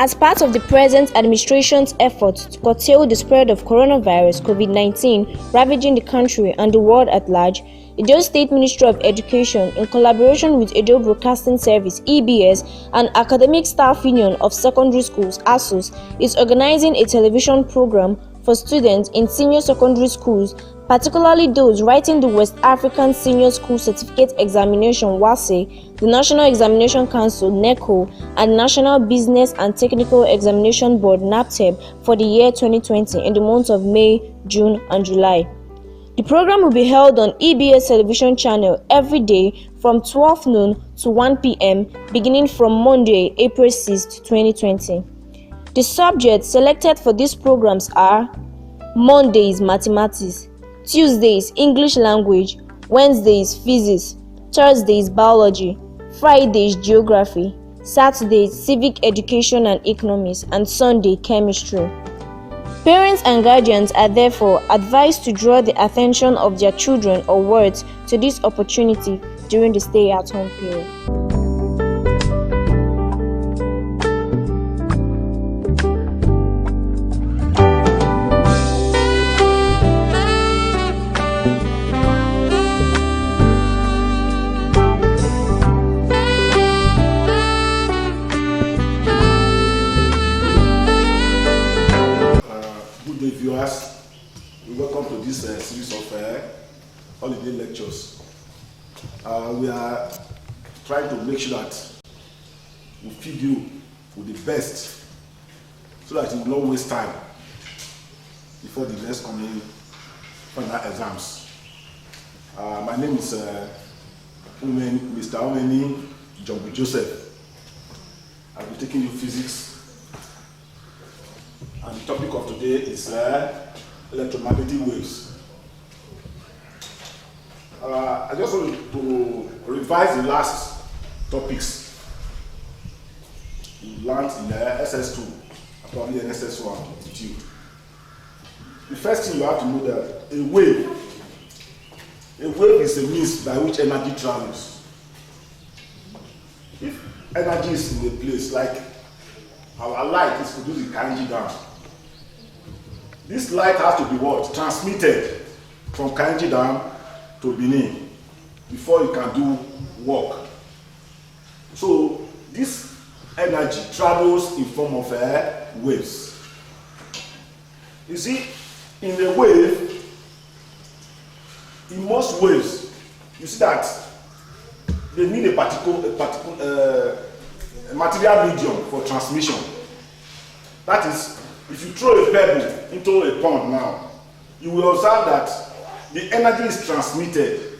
As part of the present administration's efforts to curtail the spread of coronavirus COVID-19 ravaging the country and the world at large, Edostate Ministry of Education, in collaboration with Edo Broadcasting Service (EBS) and Academic Staff Union of Secondary Schools (Asuss), is organizing a television program for students in senior secondary schools, particularly those writing the West African Senior School Certificate Examination (WASE), the National Examination Council (NECO), and National Business and Technical Examination Board (NAPTEB) for the year 2020 in the months of May, June, and July. The program will be held on EBS television channel every day from 12 noon to 1 p.m. beginning from Monday, April 6, 2020. The subjects selected for these programs are Mondays Mathematics, Tuesdays English Language, Wednesdays Physics, Thursdays Biology, Fridays Geography, Saturdays Civic Education and Economics, and Sunday Chemistry. Parents and guardians are therefore advised to draw the attention of their children or wards to this opportunity during the stay-at-home period. Good day, viewers. Welcome to this series of holiday lectures. We are trying to make sure that we feed you with the best so that you will not waste time before the next coming final exams. My name is Mr. Omeni Jumbo Joseph. I'll be taking you physics. And the topic of today is electromagnetic waves. I just want to revise the last topics you learned in the SS2, probably in SS1 Institute. The first thing you have to know that a wave is a means by which energy travels. If energy is in a place, like our light is produced in Kainji Dam, this light has to be what? Transmitted from Kainji Dam to Benin before you can do work. So this energy travels in form of waves. You see, in a wave, in most waves, you see that they need a material medium for transmission. That is, if you throw a pebble into a pond now, you will observe that the energy is transmitted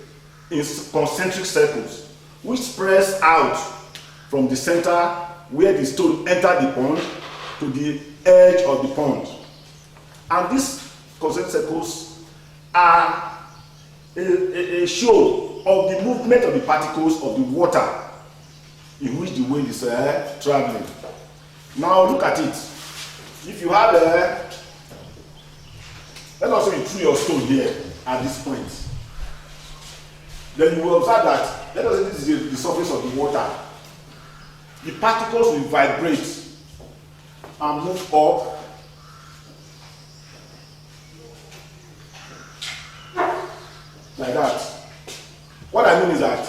in concentric circles, which spreads out from the center where the stone entered the pond to the edge of the pond. And these concentric circles are a show of the movement of the particles of the water in which the wave is traveling. Now look at it. If you have let us say you threw your stone here at this point, then you will observe that, let us say this is the surface of the water. The particles will vibrate and move up like that. What I mean is that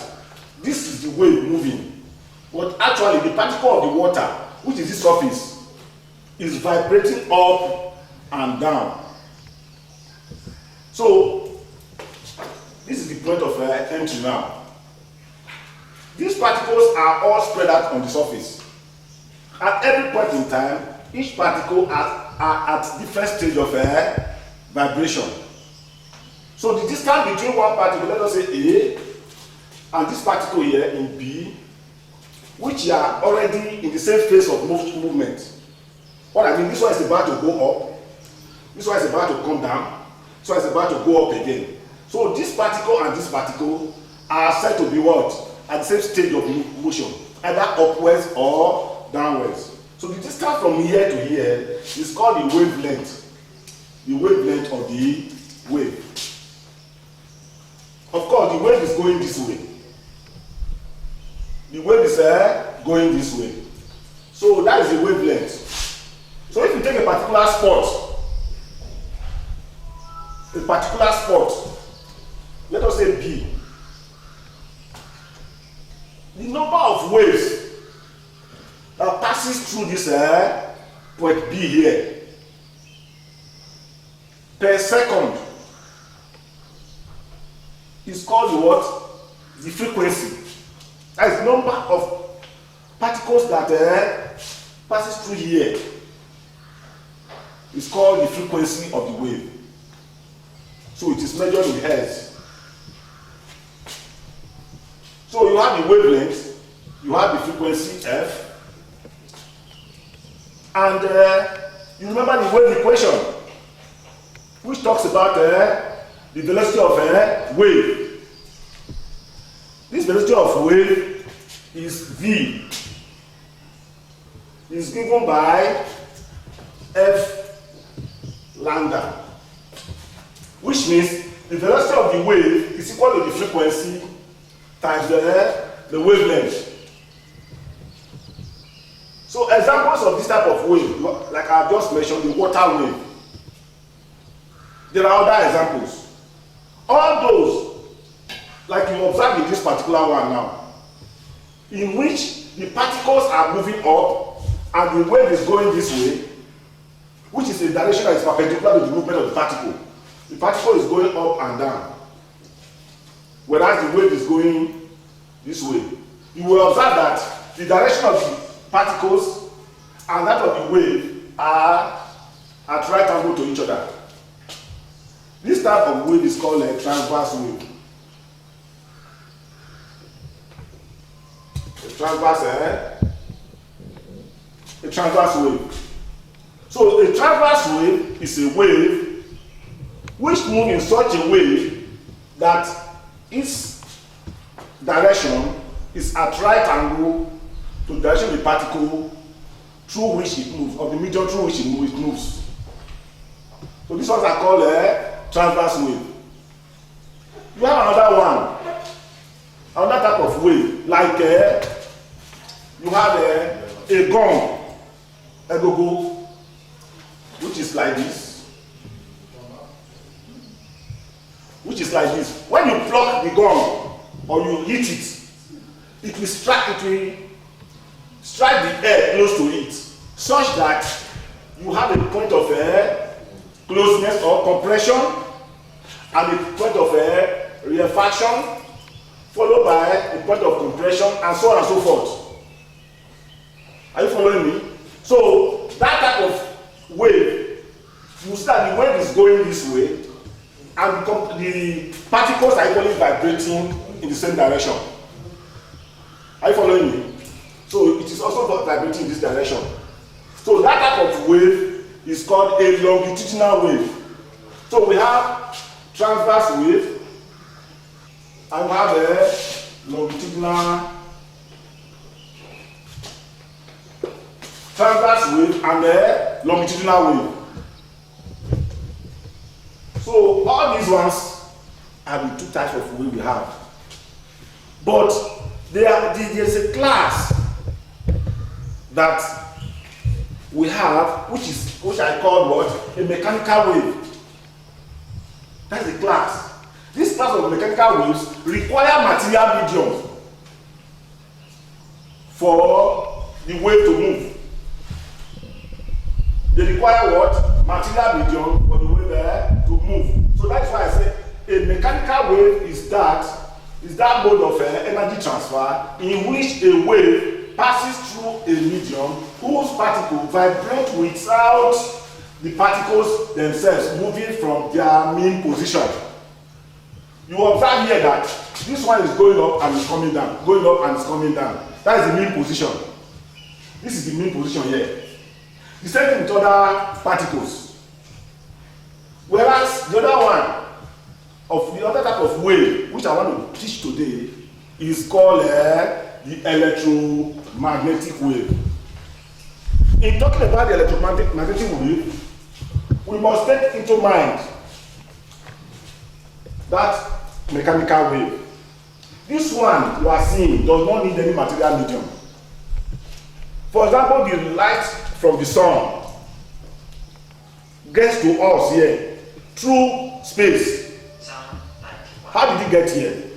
this is the wave moving, but actually the particle of the water, which is the surface, is vibrating up and down. So this is the point of entry now. These particles are all spread out on the surface. At every point in time, each particle are at different stage of vibration. So the distance between one particle, let us say A, and this particle here in B, which are already in the same phase of movement. What I mean, this one is about to go up, this one is about to come down, this one is about to go up again. So this particle and this particle are said to be what? At the same stage of motion, either upwards or downwards. So the distance from here to here is called the wavelength. The wavelength of the wave. Of course, the wave is going this way. The wave is going this way. So that is the wavelength. So if you take a particular spot, let us say B, the number of waves that passes through this point B here per second is called the what? The frequency. That is the number of particles that passes through here. It's called the frequency of the wave. So it is measured in hertz. So you have the wavelength, you have the frequency F, and you remember the wave equation, which talks about the velocity of wave. This velocity of wave is V. Is given by F lambda, which means the velocity of the wave is equal to the frequency times the wavelength. So examples of this type of wave, like I just mentioned, the water wave. There are other examples. All those, like you observe in this particular one now, in which the particles are moving up and the wave is going this way, which is a direction that is perpendicular to the movement of the particle. The particle is going up and down, whereas the wave is going this way. You will observe that the direction of the particles and that of the wave are at right angle to each other. This type of wave is called a transverse wave. A transverse wave. So a transverse wave is a wave which moves in such a way that its direction is at right angle to the direction of the particle through which it moves, or the medium through which it moves. So these ones are called a transverse wave. You have another one, another type of wave, like you have a gong, a go-go, which is like this. Which is like this. When you pluck the gong or you hit it, it will strike the air close to it, such that you have a point of closeness or compression and a point of rarefaction, followed by a point of compression, and so on and so forth. Are you following me? So that type of wave, you see that the wave is going this way, and the particles are equally vibrating in the same direction. Are you following me? So it is also vibrating in this direction. So that type of wave is called a longitudinal wave. So we have transverse wave, and we have a longitudinal transverse wave and a longitudinal wave. So all these ones are the two types of wave we have. But there's a class that we have, which I call what? A mechanical wave. That's the class. This class of mechanical waves require material medium for the wave to move. They require what? Material medium for the wave to move. So that's why I say a mechanical wave is that mode of energy transfer in which a wave passes through a medium whose particles vibrate without the particles themselves moving from their mean position. You observe here that this one is going up and is coming down, going up and is coming down. That is the mean position. This is the mean position here. The same thing with other particles. Whereas the other one, of the other type of wave, which I want to teach today, is called the electromagnetic wave. In talking about the electromagnetic wave, we must take into mind that mechanical wave. This one you are seeing does not need any material medium For example, the light from the sun gets to us here through space. How did it get here?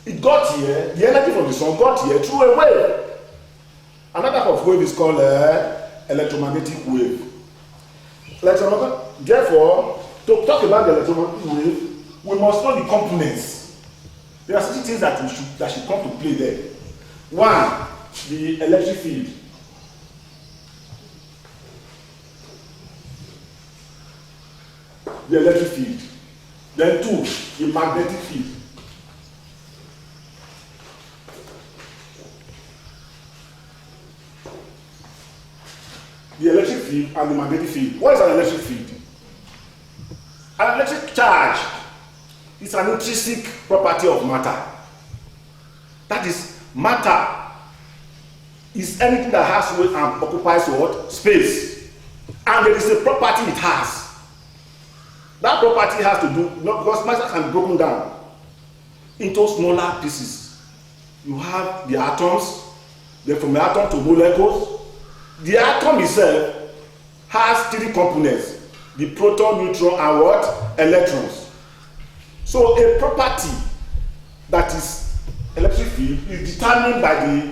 It got here, the energy from the sun got here through a wave. Another type of wave is called electromagnetic wave. Therefore, to talk about the electromagnetic wave, we must know the components. There are certain things that should come to play there. One, the electric field. The electric field. Then two, the magnetic field. The electric field and the magnetic field. What is an electric field? An electric charge is an intrinsic property of matter. That is, matter is anything that has weight and occupies what? Space. And there is a property it has. That property has to do, because matter can be broken down into smaller pieces. You have the atoms, then from the atom to molecules. The atom itself has three components: the proton, neutron, and what? Electrons. So a property that is electric field is determined by the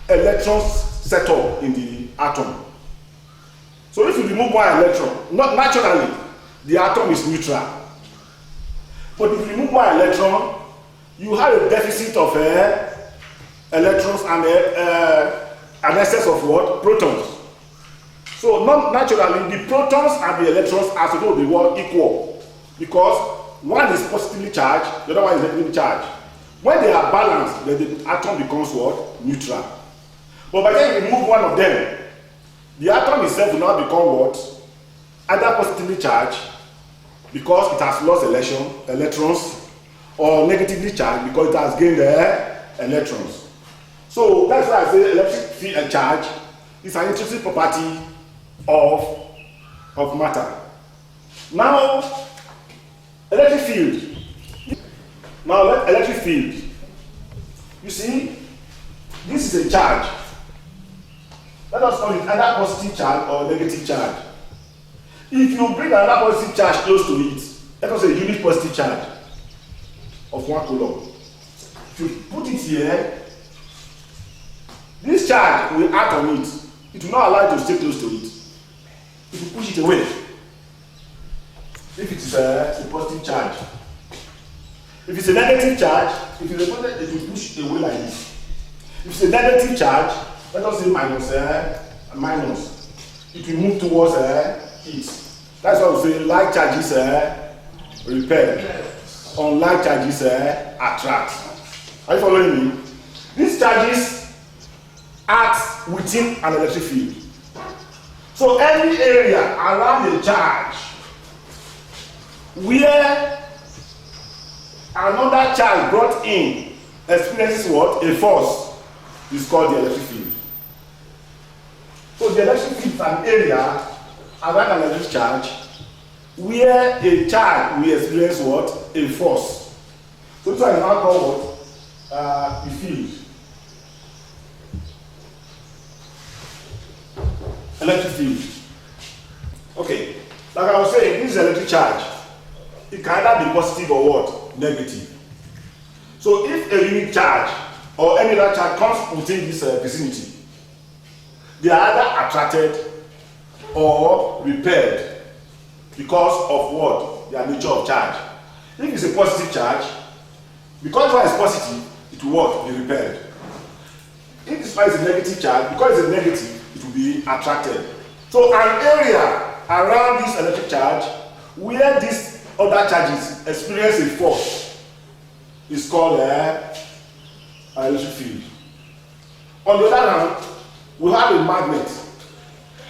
electrons set up in the atom. So if you remove one electron, not naturally, the atom is neutral. But if you remove one electron, you have a deficit of electrons and an excess of what? Protons. So not naturally, the protons and the electrons are supposed to be what? Equal. Because one is positively charged, the other one is negatively charged. When they are balanced, then the atom becomes what? Neutral. But by the time you remove one of them, the atom itself will now become what? Either positively charged, because it has lost electrons, or negatively charged because it has gained electrons. So that's why I say electric field and charge is an intrinsic property of matter. Now, electric field. Now, electric field. You see, this is a charge. Let us call it either positive charge or negative charge. If you bring another positive charge close to it, let us say a unit positive charge of 1 coulomb. If you put it here, this charge will act on it. It will not allow it to stay close to it. If you push it away, if it is a positive charge. If it's a negative charge, if it's a positive, it will push it away like this. If it's a negative charge, let us say minus, it will move towards it. That's why we say like charges repel, unlike charges attract. Are you following me? These charges act within an electric field. So any area around the charge where another charge brought in experiences what? A force is called the electric field. So the electric field is an area around an electric charge where a charge will experience what? A force. So this one is now called what? The field. Electric field. Okay, like I was saying, this is electric charge. It can either be positive or what? Negative. So if a unit charge or any other charge comes within this vicinity, they are either attracted or repelled because of what? Their nature of charge. If it's a positive charge, because one is positive, it will what? Be repelled. If this one is a negative charge, because it's a negative, it will be attracted. So an area around this electric charge where these other charges experience a force is called an electric field. On the other hand, we have a magnet.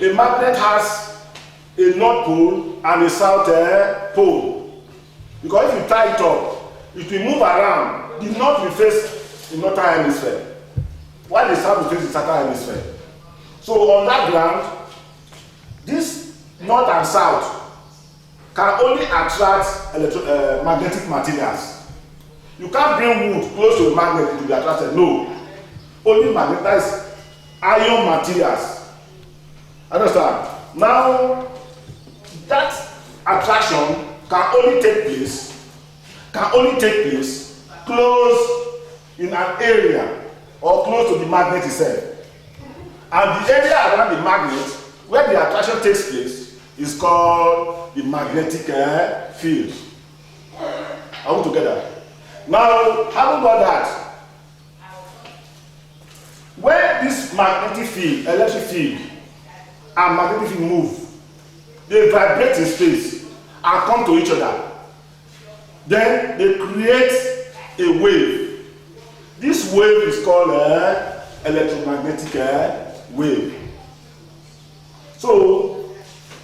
A magnet has a north pole and a south pole. Because if you tie it up, it will move around. The north will face the northern hemisphere, while the south will face the southern hemisphere. So on that ground, this north and south can only attract magnetic materials. You can't bring wood close to a magnet to be attracted. No. Only magnet, that is iron materials. Understand? Now, that attraction can only take place close in an area or close to the magnet itself. And the area around the magnet where the attraction takes place is called the magnetic field. Are we together? Now, having got that, when this magnetic field, electric field, and magnetic field move, they vibrate in space and come to each other. Then they create a wave. This wave is called electromagnetic wave. So,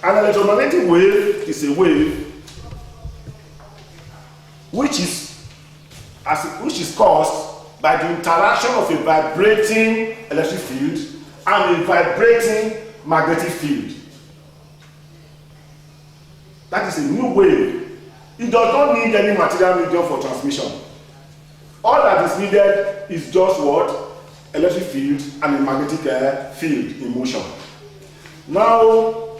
an electromagnetic wave is a wave which is caused by the interaction of a vibrating electric field and a vibrating magnetic field. That is a new wave. It does not need any material medium for transmission. All that is needed is just what? Electric field and a magnetic field in motion. Now,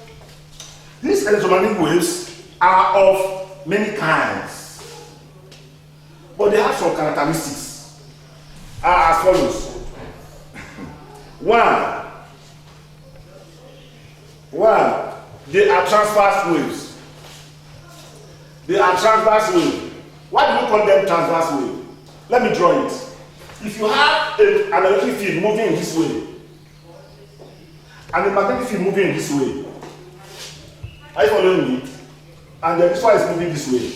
these electromagnetic waves are of many kinds, but they have some characteristics as follows. One, they are transverse waves. They are transverse waves. Why do we call them transverse waves? Let me draw it. If you have an electric field moving in this way, and a magnetic field moving in this way, are you following me? And then this one is moving this way.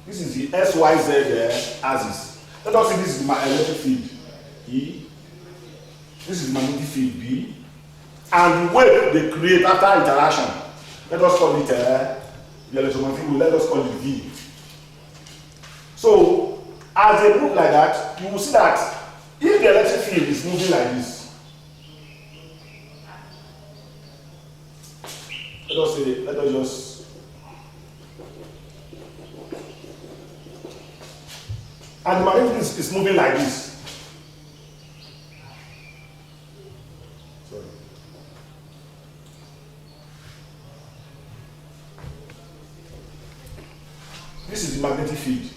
This is the SYZ axis. Let us see, this is my electric field E. This is magnetic field B. And the wave they create after interaction, let us call it the electromagnetic wave, let us call it V. So, as they move like that, you will see that if the electric field is moving like this, let us just, and the magnetic field is moving like this. Sorry. This is the magnetic field.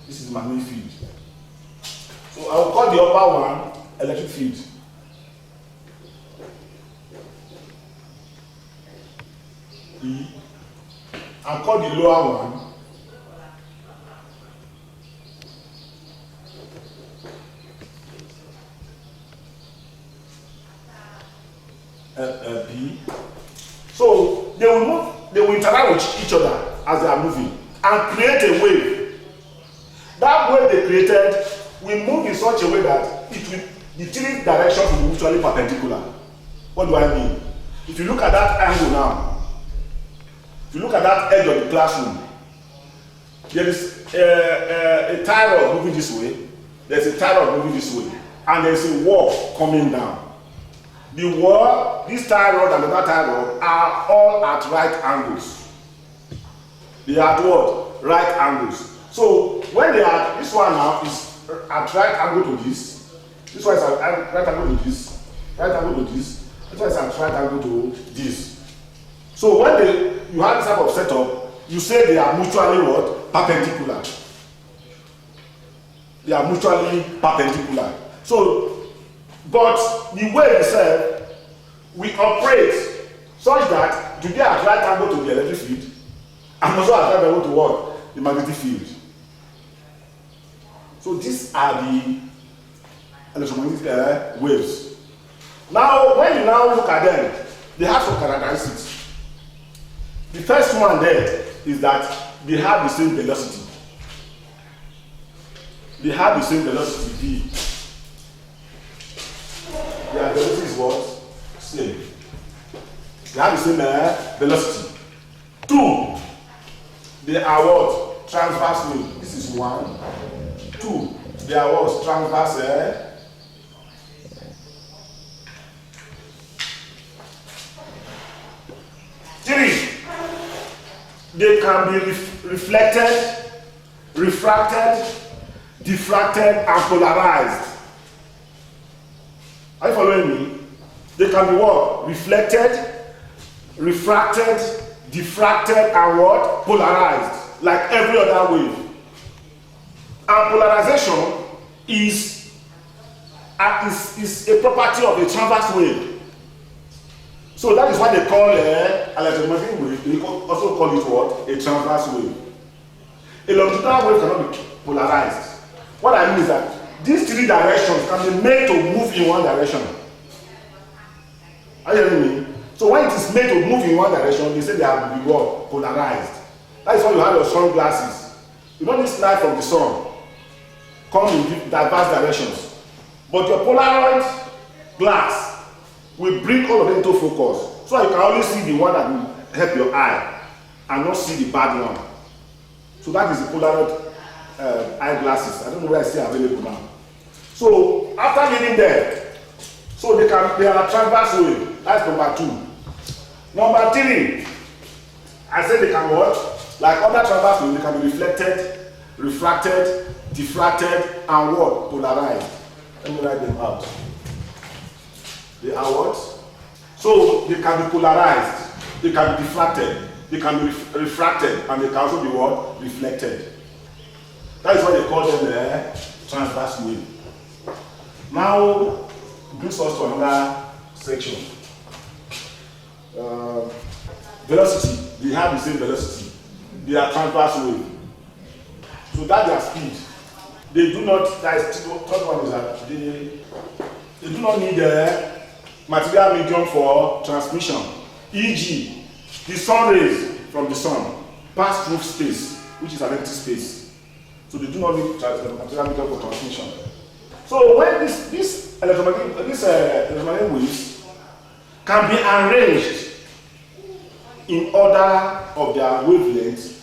This is the magnetic field. So I will call the upper one electric field. E. I'll call the lower one B. So they will move, they will interact with each other as they are moving and create a wave. That wave they created will move in such a way that the three directions will be mutually perpendicular. What do I mean? If you look at that angle now, if you look at that edge of the classroom, there is a tie rod moving this way, there's a tie rod moving this way, and there's a wall coming down. The wall, this tie rod and another tie rod are all at right angles. They are at what? Right angles. So when they are, this one now is at right angle to this one is at right angle to this, right angle to this one is at right angle to this. So when you have this type of setup, you say they are mutually what? Perpendicular. They are mutually perpendicular. So, but the way itself, we operate such that do they at right angle to the electric field and also at right angle to what? The magnetic field. So these are the electromagnetic waves. Now, when you now look at them, they have some characteristics. The first one there is that they have the same velocity. They have the same velocity V. Their velocity is what? Same. They have the same velocity. 2. They are what? Transverse wave. This is 1. 2. They are what? Transverse. 3. They can be reflected, refracted, diffracted, and polarized. Are you following me? They can be what? Reflected, refracted, diffracted, and what? Polarized, like every other wave. And polarization is a property of a transverse wave. So that is why they call electromagnetic wave. They also call it what? A transverse wave. A longitudinal wave cannot be polarized. What I mean is that these three directions can be made to move in one direction. Are you hearing me? So when it is made to move in one direction, they say they have to be what? Polarized. That is why you have your sunglasses. You know this light from the sun come in diverse directions. But your Polaroid glass will bring all of them into focus. So you can only see the one that will help your eye and not see the bad one. So that is the Polaroid eyeglasses. I don't know where I see available now. So after leaving there, so they are transverse wave. That's number 2. Number 3, I said they can what? Like other transverse waves, they can be reflected, refracted, diffracted, and what? Polarized. Let me write them out. They are what? So they can be polarized, they can be diffracted, they can be refracted, and they can also be what? Reflected. That is why they call them transverse wave. Now, brings us to another section. Velocity. They have the same velocity. They are transverse wave. So that's their speed. They do not. That is third one is that they do not need a material medium for transmission. E.g., the sun rays from the sun pass through space, which is an empty space. So they do not need material medium for transmission. So when these electromagnetic waves can be arranged in order of their wavelength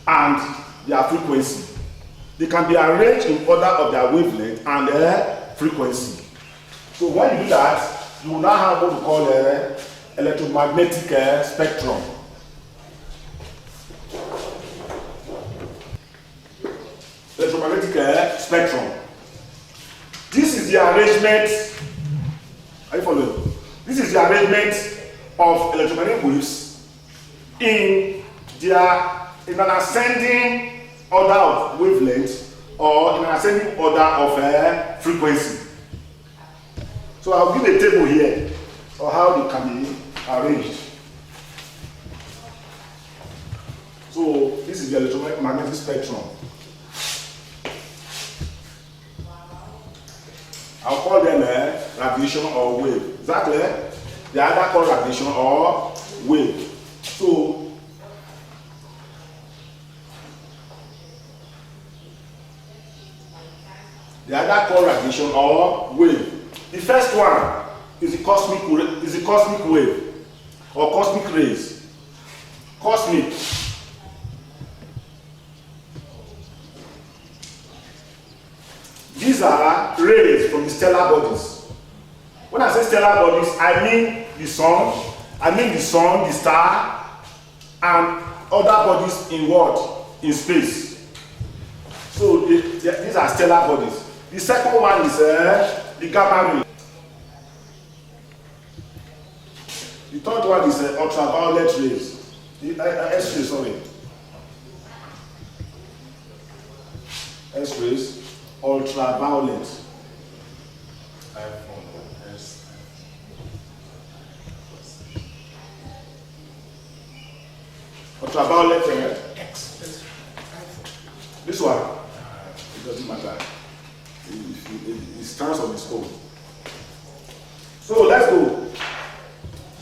and their frequency. They can be arranged in order of their wavelength and their frequency. So when you do that, you will now have what we call electromagnetic spectrum. Electromagnetic spectrum. This is the arrangement. Are you following? This is the arrangement of electromagnetic waves in an ascending order of wavelength or in an ascending order of frequency. So I'll give a table here of how they can be arranged. So this is the electromagnetic spectrum. I'll call them radiation or wave. Is that clear? They are either called radiation or wave. So they are either called radiation or wave. The first one is the cosmic wave or cosmic rays. Cosmic. These are rays from the stellar bodies. When I say stellar bodies, I mean the sun, the star, and other bodies in what? In space. So these are stellar bodies. The second one is the gamma ray. The third one is ultraviolet rays. The X-rays, sorry. X-rays. Ultraviolet. Ultraviolet X. This one, it doesn't matter. It stands on its own. So let's go.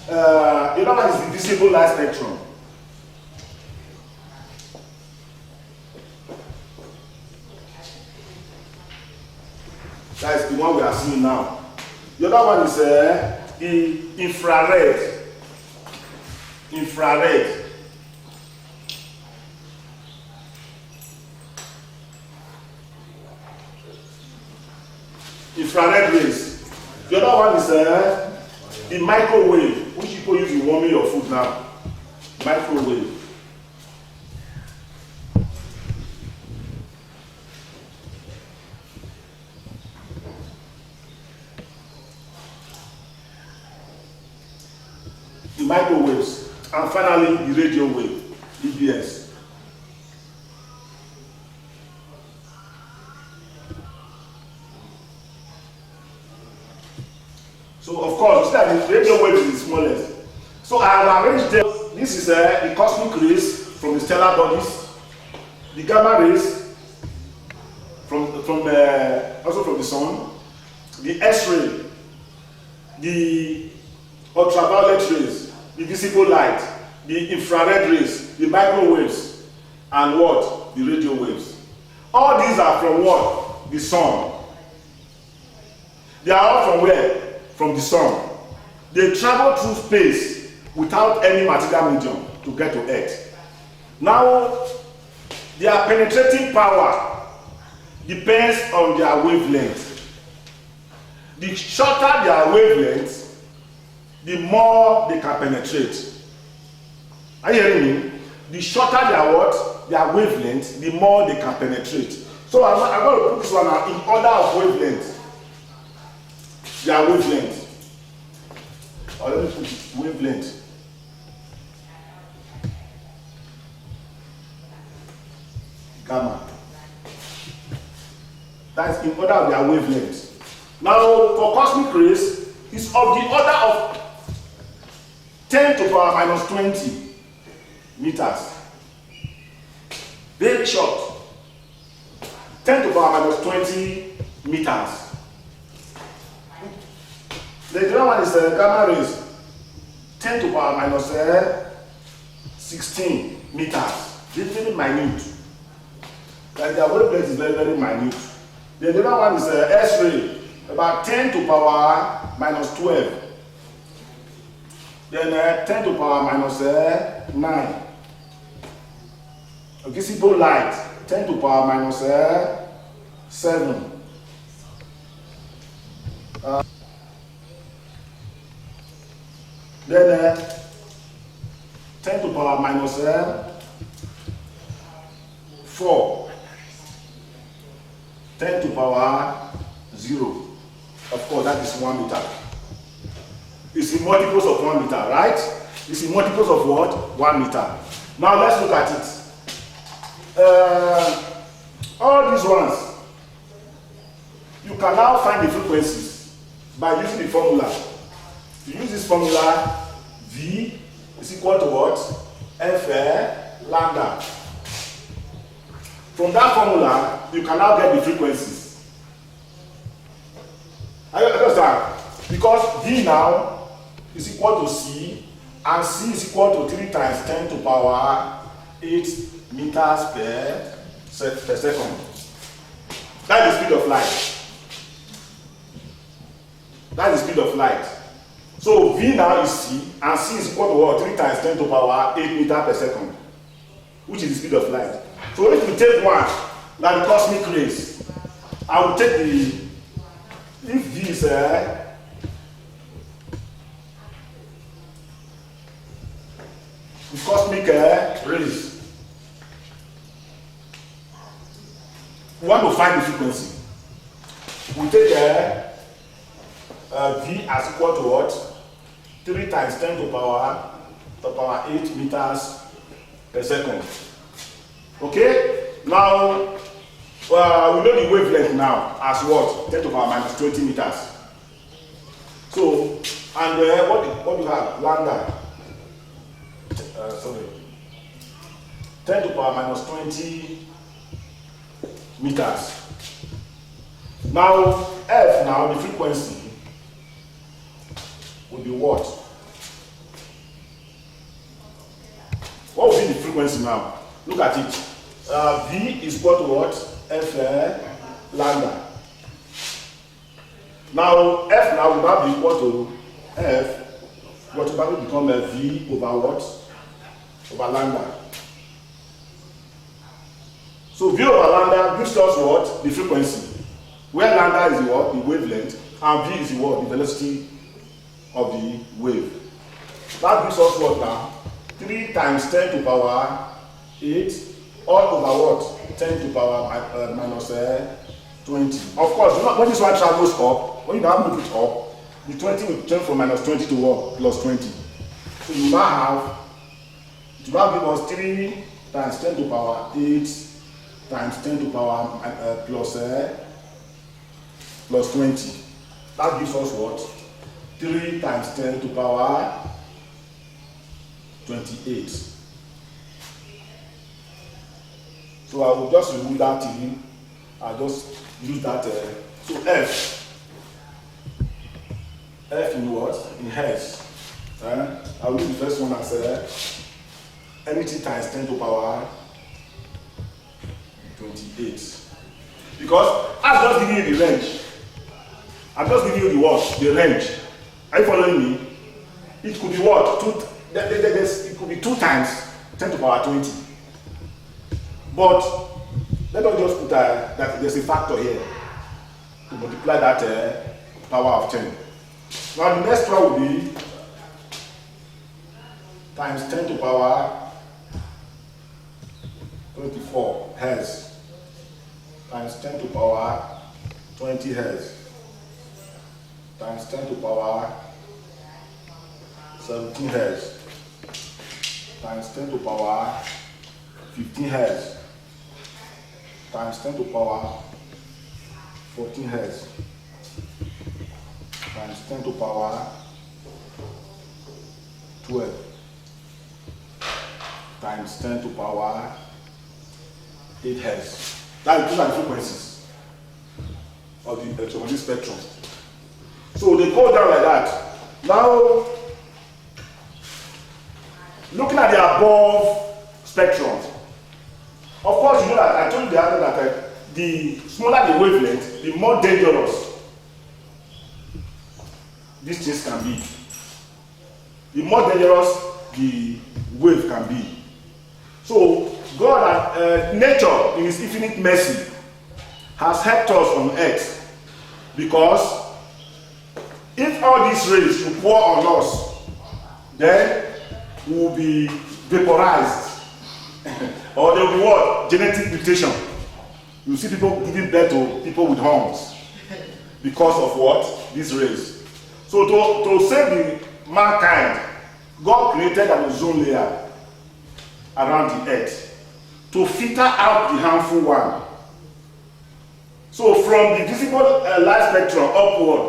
Another one is the visible light spectrum. That is the one we are seeing now. The other one is the infrared. Infrared. Infrared rays. The other one is the microwave, which people use in warming your food now. Microwave. And finally, the radio wave, EBS. So of course, you see that the radio wave is the smallest. So I have arranged them. This is the cosmic rays from the stellar bodies, the gamma rays also from the sun, the X-ray, the ultraviolet rays, the visible light, the infrared rays, the microwaves, and what? The radio waves. All these are from what? The sun. They are all from where? From the sun. They travel through space without any material medium to get to Earth. Now, their penetrating power depends on their wavelength. The shorter their wavelength, the more they can penetrate. Are you hearing me? The shorter their what? Their wavelength, the more they can penetrate. So I'm going to put this one out in order of wavelength. Their wavelength. Or let me put it, wavelength. Gamma. That is in order of their wavelength. Now, for cosmic rays, it's of the order of 10 to the power minus 20 meters. Very short. 10 to the power minus 20 meters. The other one is gamma rays. 10 to the power minus 16 meters. Very minute. Like their wavelength is very, very minute. The other one is X-ray, about 10 to the power minus 12. Then 10 to the power minus 9. Visible light, 10 to the power minus 7. Then 10 to the power minus 4. 10 to the power 0. Of course, that is 1 meter. It's in multiples of 1 meter, right? It's in multiples of what? 1 meter. Now let's look at it. All these ones, you can now find the frequencies by using the formula. You use this formula, V is equal to what? F lambda. From that formula, you can now get the frequencies. I understand? Because V now is equal to C, and C is equal to 3 times 10 to the power 8 meters per second. That's the speed of light. That's the speed of light. So V now is C, and C is equal to what? 3 times 10 to the power 8 meters per second, which is the speed of light. So if we take one, like the cosmic rays, I will take the, if V is the cosmic rays, we want to find the frequency. We take V as equal to what? 3 times 10 to the power 8 meters per second. Okay? Now, we know the wavelength now as what? 10 to the power minus 20 meters. So, and what do you have? Lambda. 10 to the power minus 20 meters. Now, F now, the frequency will be what? What will be the frequency now? Look at it. V is equal to what? F lambda. Now, F now will now be equal to F, what will probably become V over what? Over lambda. So V over lambda gives us what? The frequency. Where lambda is the what? The wavelength, and V is the what? The velocity of the wave. That gives us what now? 3 times 10 to the power 8 all over what? 10 to the power minus 20. Of course, when this one travels up, when you now move it up, the 20 will turn from minus 20 to what? Plus 20. So you now have It will now give us 3 times 10 to the power 8 times 10 to the power plus 20. That gives us what? 3 times 10 to the power 28. So I will just remove that 3. I'll just use that. So F in what? In hertz. I'll use the first one as anything times 10 to the power 28. Because I'm just giving you the range. I'm just giving you the what? The range. Are you following me? It could be what? It could be 2 times 10 to the power 20. But let us just put that there's a factor here to multiply that power of 10. Now the next one will be times 10 to the power 24 hertz times 10 to the power 20 hertz times 10 to the power 17 hertz times 10 to the power 15 hertz times 10 to the power 14 hertz times 10 to the power 12 times 10 to the power 8 hertz. Those are the frequencies of the electromagnetic spectrum. So they go down like that. Now, looking at the above spectrum, of course, you know that I told you the other that the smaller the wavelength, the more dangerous these things can be. The more dangerous the wave can be. So God, nature in His infinite mercy, has helped us on earth, because if all these rays should pour on us, then we will be vaporized, or there will be what? Genetic mutation. You see people giving birth to people with horns because of what? These rays. So to save the mankind, God created an ozone layer around the earth to filter out the harmful one. So from the visible light spectrum upward,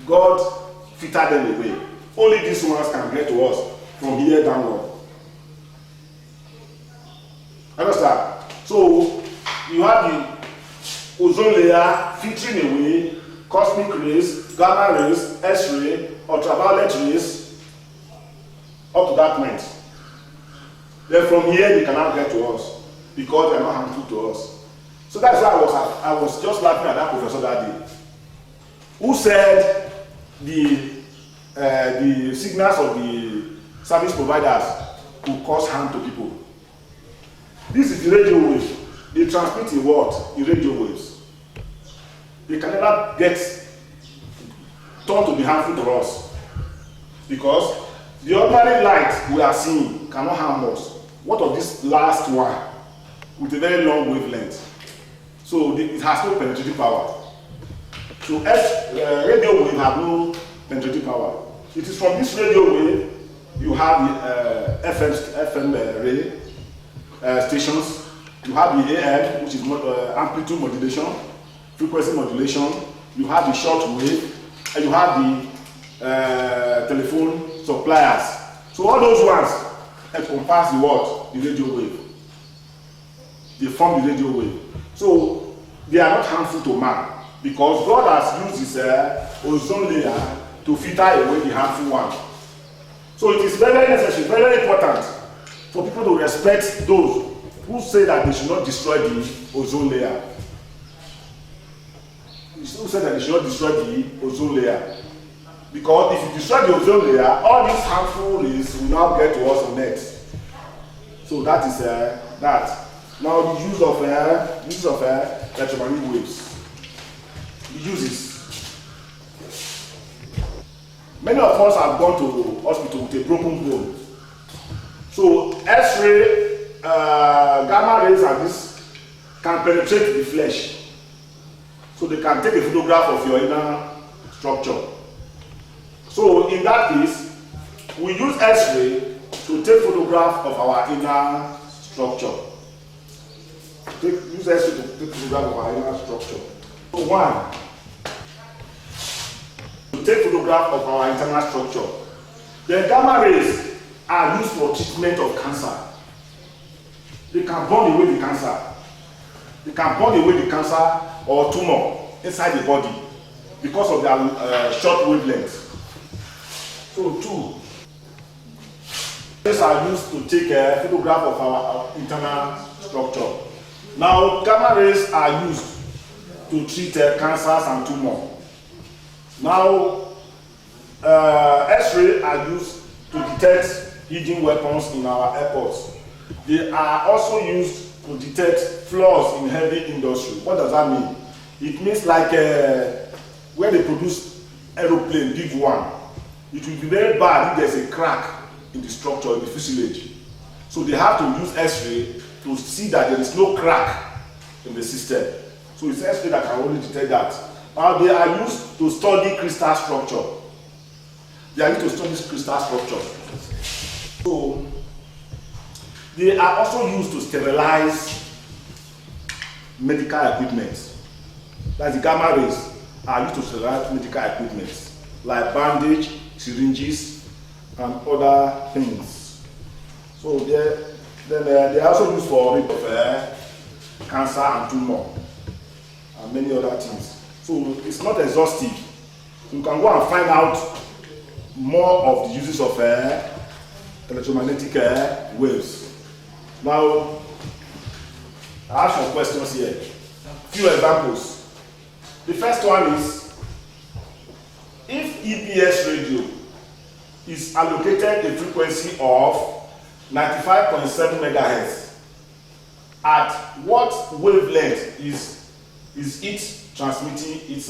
God filtered them away. Only these ones can get to us from here downward. Understand? So you have the ozone layer filtering away cosmic rays, gamma rays, X-ray, ultraviolet rays, up to that point. Then from here they cannot get to us because they are not harmful to us. So that's why I was just laughing at that professor that day, who said the signals of the service providers could cause harm to people. This is the radio wave. They transmit in what? In radio waves. They can never get turned to be harmful to us, because the ordinary light we are seeing cannot harm us. What of this last one with a very long wavelength? So it has no penetrating power. So radio wave have no penetrating power. It is from this radio wave you have the FM ray stations. You have the AM, which is amplitude modulation, frequency modulation. You have the short wave, and you have the telephone suppliers. So all those ones encompass the what? The radio wave. They form the radio wave. So they are not harmful to man, because God has used his ozone layer to filter away the harmful one. So it is very necessary, very important for people to respect those who say that they should not destroy the ozone layer. Who say that they should not destroy the ozone layer. Because if you destroy the ozone layer, all these harmful rays will now get to us on Earth. So that is that. Now the use of electromagnetic waves. The uses. Many of us have gone to hospital with a broken bone. So X-ray, gamma rays and this can penetrate the flesh. So they can take a photograph of your inner structure. So in that case, we use X-ray to take photograph of our inner structure. Use X-ray to take photograph of our inner structure. So 1. To take photograph of our internal structure. The gamma rays are used for treatment of cancer. They can burn away the cancer. They can burn away the cancer or tumor inside the body because of their short wavelength. So 2. These are used to take a photograph of our internal structure. Now, gamma rays are used to treat cancers and tumor. Now, X-ray are used to detect hidden weapons in our airports. They are also used to detect flaws in heavy industry. What does that mean? It means like when they produce aeroplane, big one, it will be very bad if there's a crack in the structure, in the fuselage. So they have to use X-ray to see that there is no crack in the system. So it's X-ray that can only detect that. Now they are used to study crystal structure. They are used to study crystal structure. So they are also used to sterilize medical equipment. Like the gamma rays are used to sterilize medical equipment, like bandage, syringes, and other things. So they are also used for rid of cancer and tumor and many other things. So it's not exhaustive. You can go and find out more of the uses of electromagnetic waves. Now, I have some questions here. Few examples. The first one is, if EPS radio is allocated a frequency of 95.7 megahertz, at what wavelength is it transmitting its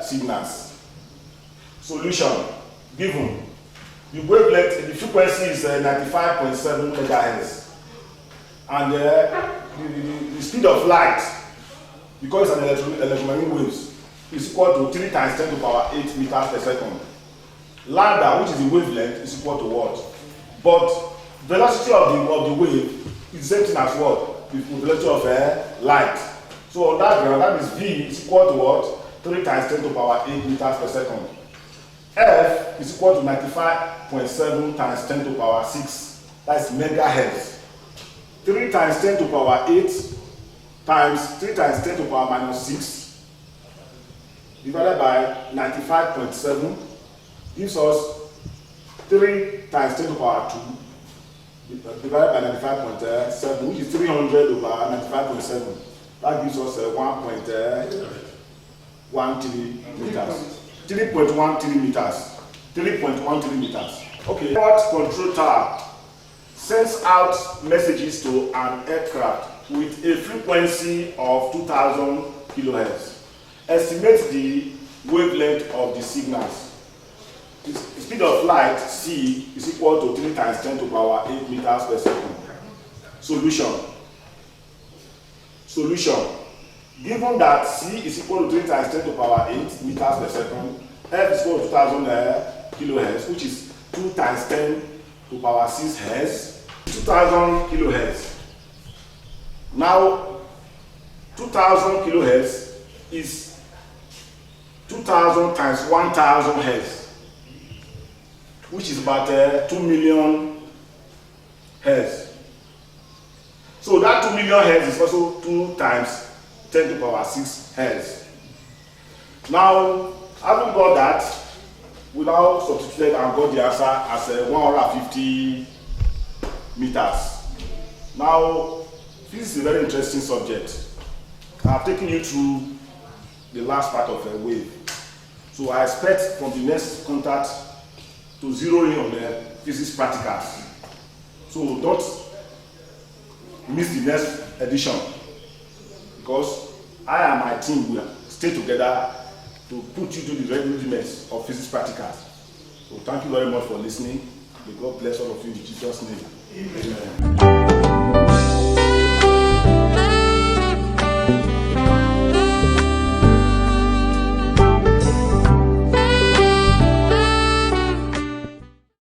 signals? Solution. Given the wavelength, the frequency is 95.7 megahertz, and the speed of light, because it's an electromagnetic waves, is equal to 3 times 10 to the power 8 meters per second. Lambda, which is the wavelength, is equal to what? But velocity of the wave is the same thing as what? The velocity of light. So on that ground, that is V is equal to what? 3 times 10 to the power 8 meters per second. F is equal to 95.7 times 10 to the power 6. That's megahertz. 3 times 10 to the power 8 times 3 times 10 to the power minus 6 divided by 95.7 gives us 3 times 10 to the power 2 divided by 95.7, which is 300 over 95.7. That gives us 1.13 meters. 3.13 meters. 3.13 meters. Okay. Airport control tower sends out messages to an aircraft with a frequency of 2000 kilohertz. Estimate the wavelength of the signals. The speed of light, c, is equal to 3 times 10 to the power 8 meters per second. Solution. Given that c is equal to 3 times 10 to the power 8 meters per second, f is equal to 2000 kilohertz, which is 2 times 10 to the power 6 hertz, 2000 kilohertz. Now, 2000 kilohertz is 2000 times 1000 hertz, which is about 2 million hertz. So that 2 million hertz is also 2 times 10 to the power 6 hertz. Now, having got that, we now substituted and got the answer as 150 meters. Now, this is a very interesting subject. I've taken you through the last part of a wave. So I expect from the next contact to zero in on the physics practicals. So don't miss the next edition, because I and my team will stay together to put you through the rudiments of physics practicals. So thank you very much for listening. May God bless all of you in Jesus' name. Amen.